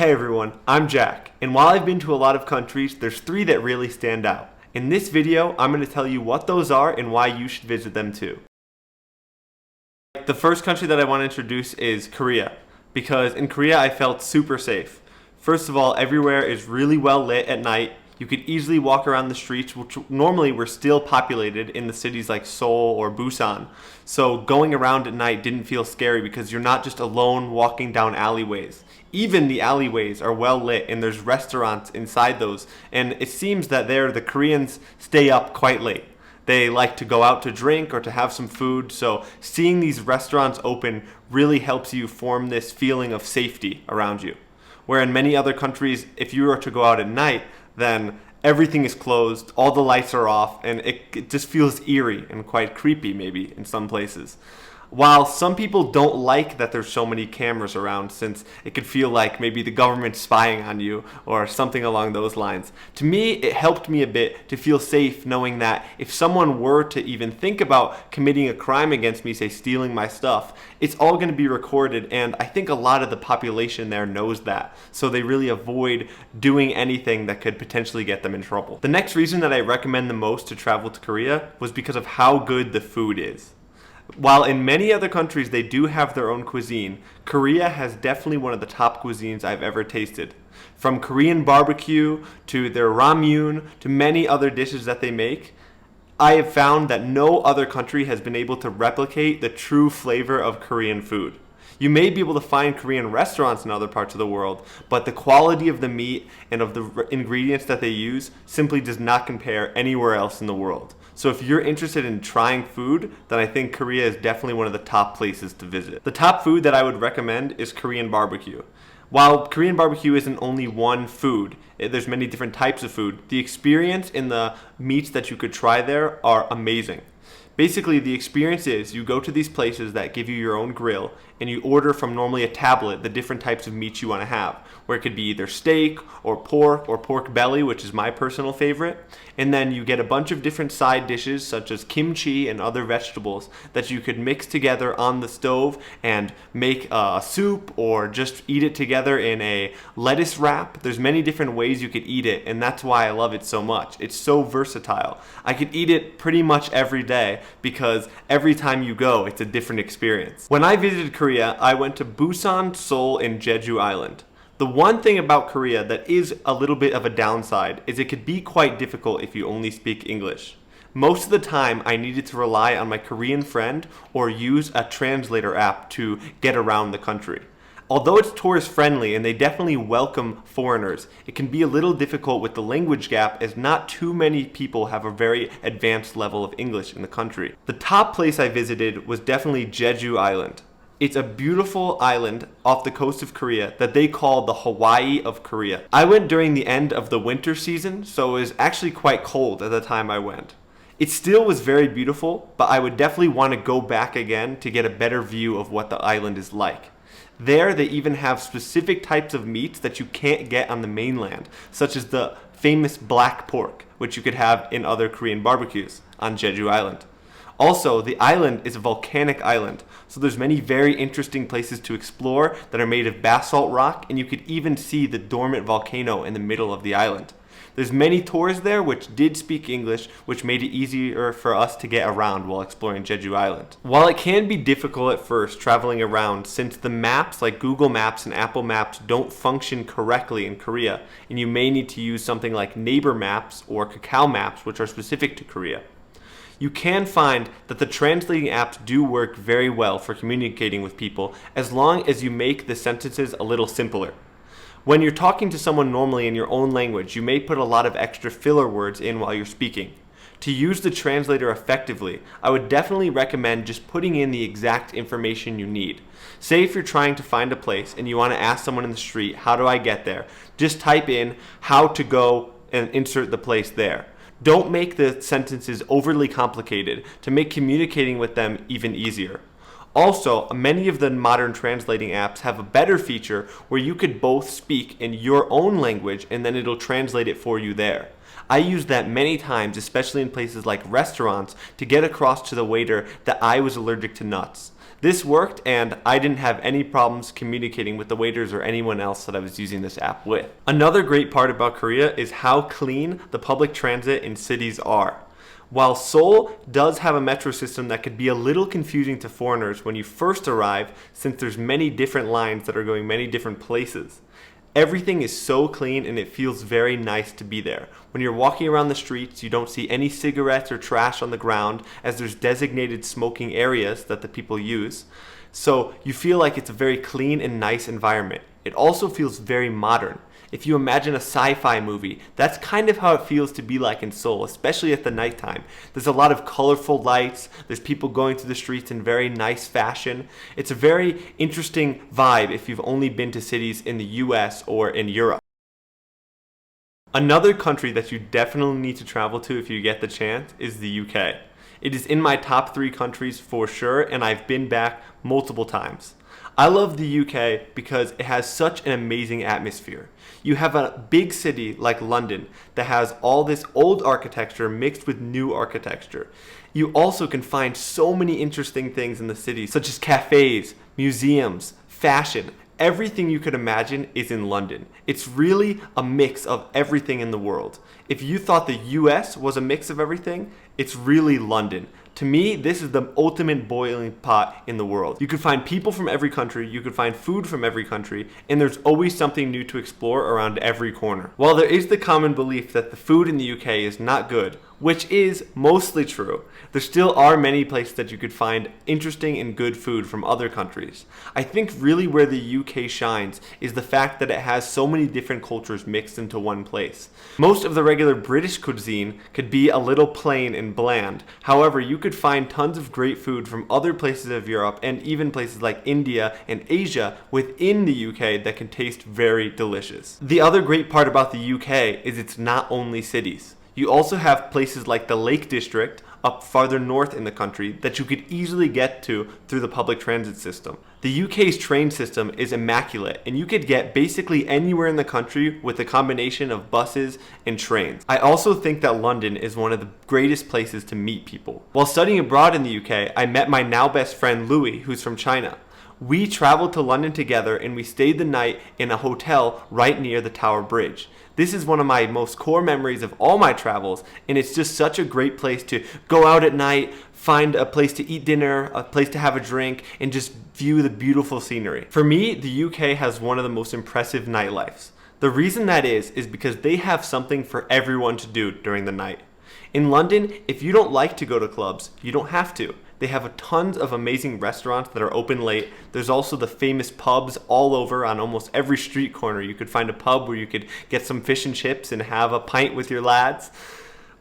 Hey everyone, I'm Jack, and while I've been to a lot of countries, there's three that really stand out. In this video, I'm going to tell you what those are and why you should visit them too. The first country that I want to introduce is Korea, because in Korea I felt super safe. First of all, everywhere is really well lit at night. You could easily walk around the streets, which normally were still populated in the cities like Seoul or Busan. So going around at night didn't feel scary because you're not just alone walking down alleyways. Even the alleyways are well lit and there's restaurants inside those. And it seems that there the Koreans stay up quite late. They like to go out to drink or to have some food. So seeing these restaurants open really helps you form this feeling of safety around you. Where in many other countries, if you were to go out at night, then everything is closed, all the lights are off, and it just feels eerie and quite creepy maybe in some places. While some people don't like that there's so many cameras around, since it could feel like maybe the government's spying on you or something along those lines, to me it helped me a bit to feel safe knowing that if someone were to even think about committing a crime against me, say stealing my stuff, it's all going to be recorded, and I think a lot of the population there knows that, so they really avoid doing anything that could potentially get them in trouble. The next reason that I recommend the most to travel to Korea was because of how good the food is. While in many other countries they do have their own cuisine, Korea has definitely one of the top cuisines I've ever tasted. From Korean barbecue to their ramyun to many other dishes that they make, I have found that no other country has been able to replicate the true flavor of Korean food. You may be able to find Korean restaurants in other parts of the world, but the quality of the meat and of the ingredients that they use simply does not compare anywhere else in the world. So if you're interested in trying food, then I think Korea is definitely one of the top places to visit. The top food that I would recommend is Korean barbecue. While Korean barbecue isn't only one food, there's many different types of food, the experience in the meats that you could try there are amazing. Basically, the experience is you go to these places that give you your own grill and you order from normally a tablet the different types of meats you want to have, where it could be either steak or pork belly, which is my personal favorite. And then you get a bunch of different side dishes such as kimchi and other vegetables that you could mix together on the stove and make a soup or just eat it together in a lettuce wrap. There's many different ways you could eat it, and that's why I love it so much. It's so versatile. I could eat it pretty much every day because every time you go, it's a different experience. When I visited Korea, I went to Busan, Seoul, and Jeju Island. The one thing about Korea that is a little bit of a downside is it could be quite difficult if you only speak English. Most of the time, I needed to rely on my Korean friend or use a translator app to get around the country. Although it's tourist friendly and they definitely welcome foreigners, it can be a little difficult with the language gap as not too many people have a very advanced level of English in the country. The top place I visited was definitely Jeju Island. It's a beautiful island off the coast of Korea that they call the Hawaii of Korea. I went during the end of the winter season, so it was actually quite cold at the time I went. It still was very beautiful, but I would definitely want to go back again to get a better view of what the island is like. There, they even have specific types of meats that you can't get on the mainland, such as the famous black pork, which you could have in other Korean barbecues on Jeju Island. Also, the island is a volcanic island, so there's many very interesting places to explore that are made of basalt rock, and you could even see the dormant volcano in the middle of the island. There's many tours there which did speak English, which made it easier for us to get around while exploring Jeju Island. While it can be difficult at first traveling around, since the maps like Google Maps and Apple Maps don't function correctly in Korea, and you may need to use something like Neighbor Maps or Kakao Maps, which are specific to Korea. You can find that the translating apps do work very well for communicating with people as long as you make the sentences a little simpler. When you're talking to someone normally in your own language, you may put a lot of extra filler words in while you're speaking. To use the translator effectively, I would definitely recommend just putting in the exact information you need. Say if you're trying to find a place and you want to ask someone in the street, how do I get there? Just type in how to go and insert the place there. Don't make the sentences overly complicated to make communicating with them even easier. Also, many of the modern translating apps have a better feature where you could both speak in your own language and then it'll translate it for you there. I used that many times, especially in places like restaurants, to get across to the waiter that I was allergic to nuts. This worked, and I didn't have any problems communicating with the waiters or anyone else that I was using this app with. Another great part about Korea is how clean the public transit in cities are. While Seoul does have a metro system that could be a little confusing to foreigners when you first arrive, since there's many different lines that are going many different places, everything is so clean and it feels very nice to be there. When you're walking around the streets, you don't see any cigarettes or trash on the ground, as there's designated smoking areas that the people use. So you feel like it's a very clean and nice environment. It also feels very modern. If you imagine a sci-fi movie, that's kind of how it feels to be like in Seoul, especially at the nighttime. There's a lot of colorful lights, there's people going through the streets in very nice fashion. It's a very interesting vibe if you've only been to cities in the US or in Europe. Another country that you definitely need to travel to if you get the chance is the UK. It is in my top 3 countries for sure, and I've been back multiple times. I love the UK because it has such an amazing atmosphere. You have a big city like London that has all this old architecture mixed with new architecture. You also can find so many interesting things in the city, such as cafes, museums, fashion. Everything you could imagine is in London. It's really a mix of everything in the world. If you thought the US was a mix of everything, it's really London. To me, this is the ultimate boiling pot in the world. You could find people from every country, you could find food from every country, and there's always something new to explore around every corner. While there is the common belief that the food in the UK is not good, which is mostly true, there still are many places that you could find interesting and good food from other countries. I think really where the UK shines is the fact that it has so many different cultures mixed into one place. Most of the regular British cuisine could be a little plain and bland. However, you could find tons of great food from other places of Europe and even places like India and Asia within the UK that can taste very delicious. The other great part about the UK is it's not only cities. You also have places like the Lake District up farther north in the country that you could easily get to through the public transit system. The UK's train system is immaculate, and you could get basically anywhere in the country with a combination of buses and trains. I also think that London is one of the greatest places to meet people. While studying abroad in the UK, I met my now best friend Louis, who's from China. We traveled to London together and we stayed the night in a hotel right near the Tower Bridge. This is one of my most core memories of all my travels, and it's just such a great place to go out at night, find a place to eat dinner, a place to have a drink, and just view the beautiful scenery. For me, the UK has one of the most impressive nightlifes. The reason that is because they have something for everyone to do during the night. In London, if you don't like to go to clubs, you don't have to. They have tons of amazing restaurants that are open late. There's also the famous pubs all over on almost every street corner. You could find a pub where you could get some fish and chips and have a pint with your lads.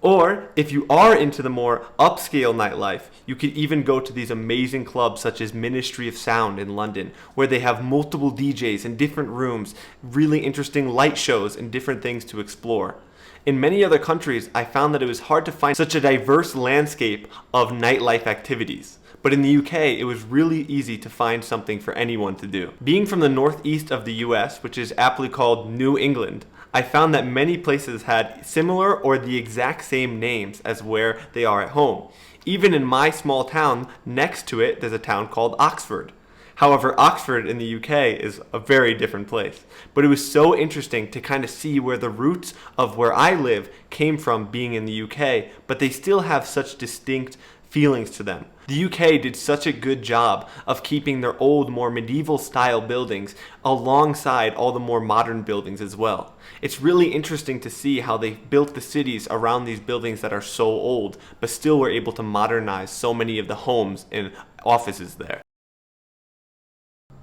Or if you are into the more upscale nightlife, you could even go to these amazing clubs such as Ministry of Sound in London, where they have multiple DJs in different rooms, really interesting light shows and different things to explore. In many other countries, I found that it was hard to find such a diverse landscape of nightlife activities. But in the UK, it was really easy to find something for anyone to do. Being from the northeast of the US, which is aptly called New England, I found that many places had similar or the exact same names as where they are at home. Even in my small town, next to it, there's a town called Oxford. However, Oxford in the UK is a very different place. But it was so interesting to kind of see where the roots of where I live came from being in the UK, but they still have such distinct feelings to them. The UK did such a good job of keeping their old, more medieval style buildings alongside all the more modern buildings as well. It's really interesting to see how they built the cities around these buildings that are so old, but still were able to modernize so many of the homes and offices there.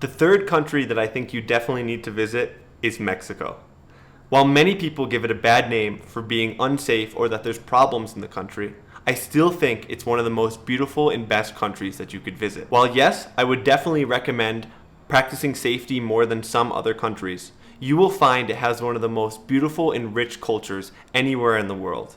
The third country that I think you definitely need to visit is Mexico. While many people give it a bad name for being unsafe or that there's problems in the country, I still think it's one of the most beautiful and best countries that you could visit. While yes, I would definitely recommend practicing safety more than some other countries, you will find it has one of the most beautiful and rich cultures anywhere in the world.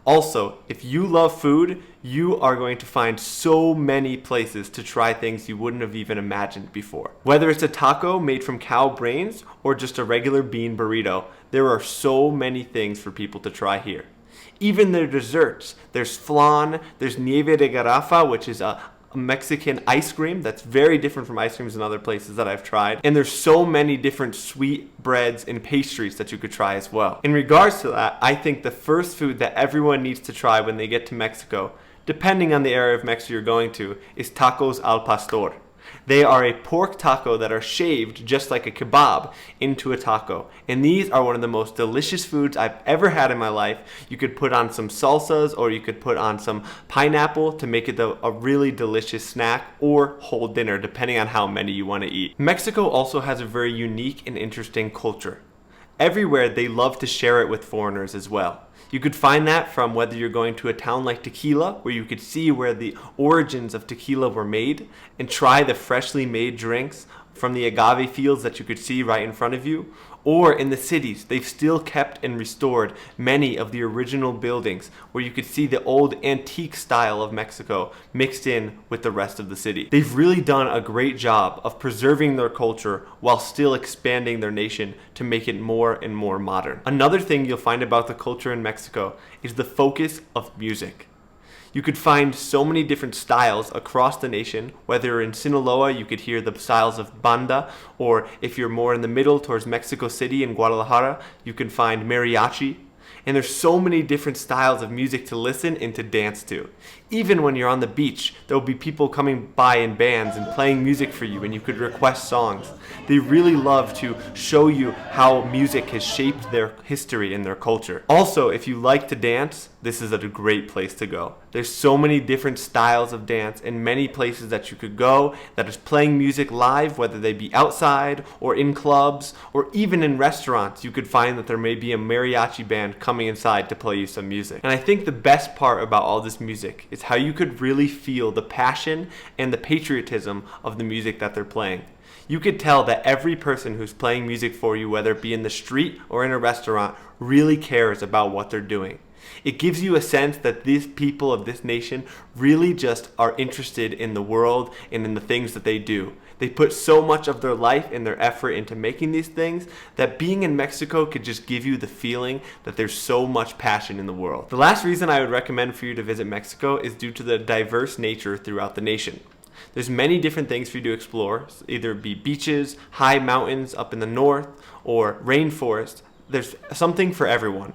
Also, if you love food, you are going to find so many places to try things you wouldn't have even imagined before. Whether it's a taco made from cow brains or just a regular bean burrito, there are so many things for people to try here. Even their desserts. There's flan, there's nieve de garrafa, which is a Mexican ice cream that's very different from ice creams in other places that I've tried. And there's so many different sweet breads and pastries that you could try as well. In regards to that, I think the first food that everyone needs to try when they get to Mexico, depending on the area of Mexico you're going to, is tacos al pastor. They are a pork taco that are shaved just like a kebab into a taco. And these are one of the most delicious foods I've ever had in my life. You could put on some salsas or you could put on some pineapple to make it a really delicious snack or whole dinner, depending on how many you want to eat. Mexico also has a very unique and interesting culture. Everywhere they love to share it with foreigners as well. You could find that from whether you're going to a town like Tequila, where you could see where the origins of tequila were made and try the freshly made drinks from the agave fields that you could see right in front of you. Or in the cities, they've still kept and restored many of the original buildings where you could see the old antique style of Mexico mixed in with the rest of the city. They've really done a great job of preserving their culture while still expanding their nation to make it more and more modern. Another thing you'll find about the culture in Mexico is the focus of music. You could find so many different styles across the nation. Whether in Sinaloa, you could hear the styles of banda, or if you're more in the middle towards Mexico City and Guadalajara, you can find mariachi. And there's so many different styles of music to listen and to dance to. Even when you're on the beach, there will be people coming by in bands and playing music for you, and you could request songs. They really love to show you how music has shaped their history and their culture. Also, if you like to dance, this is a great place to go. There's so many different styles of dance and many places that you could go that is playing music live, whether they be outside or in clubs or even in restaurants. You could find that there may be a mariachi band coming inside to play you some music. And I think the best part about all this music is how you could really feel the passion and the patriotism of the music that they're playing. You could tell that every person who's playing music for you, whether it be in the street or in a restaurant, really cares about what they're doing. It gives you a sense that these people of this nation really just are interested in the world and in the things that they do. They put so much of their life and their effort into making these things that being in Mexico could just give you the feeling that there's so much passion in the world. The last reason I would recommend for you to visit Mexico is due to the diverse nature throughout the nation. There's many different things for you to explore, either be beaches, high mountains up in the north, or rainforest. There's something for everyone.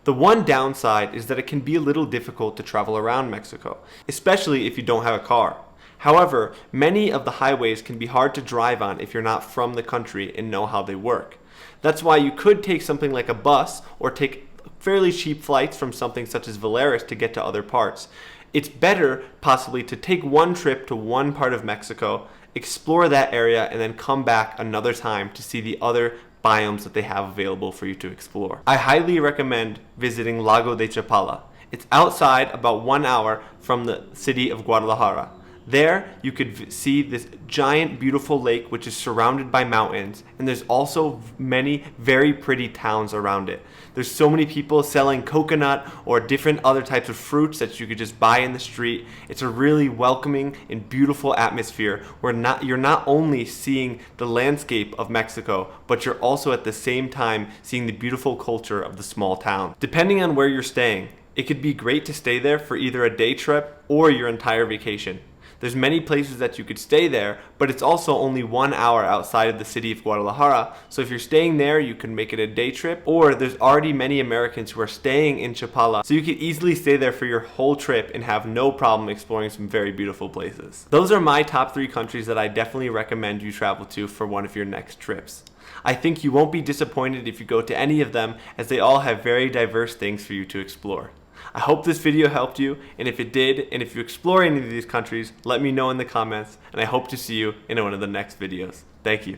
The one downside is that it can be a little difficult to travel around Mexico, especially if you don't have a car. However, many of the highways can be hard to drive on if you're not from the country and know how they work. That's why you could take something like a bus or take fairly cheap flights from something such as Volaris to get to other parts. It's better possibly to take one trip to one part of Mexico, explore that area, and then come back another time to see the other biomes that they have available for you to explore. I highly recommend visiting Lago de Chapala. It's outside about 1 hour from the city of Guadalajara. There, you could see this giant, beautiful lake which is surrounded by mountains, and there's also many very pretty towns around it. There's so many people selling coconut or different other types of fruits that you could just buy in the street. It's a really welcoming and beautiful atmosphere where you're not only seeing the landscape of Mexico, but you're also at the same time seeing the beautiful culture of the small town. Depending on where you're staying, it could be great to stay there for either a day trip or your entire vacation. There's many places that you could stay there, but it's also only 1 hour outside of the city of Guadalajara. So if you're staying there, you can make it a day trip, or there's already many Americans who are staying in Chapala. So you could easily stay there for your whole trip and have no problem exploring some very beautiful places. Those are my top 3 countries that I definitely recommend you travel to for one of your next trips. I think you won't be disappointed if you go to any of them, as they all have very diverse things for you to explore. I hope this video helped you, and if it did, and if you explore any of these countries, let me know in the comments, and I hope to see you in one of the next videos. Thank you.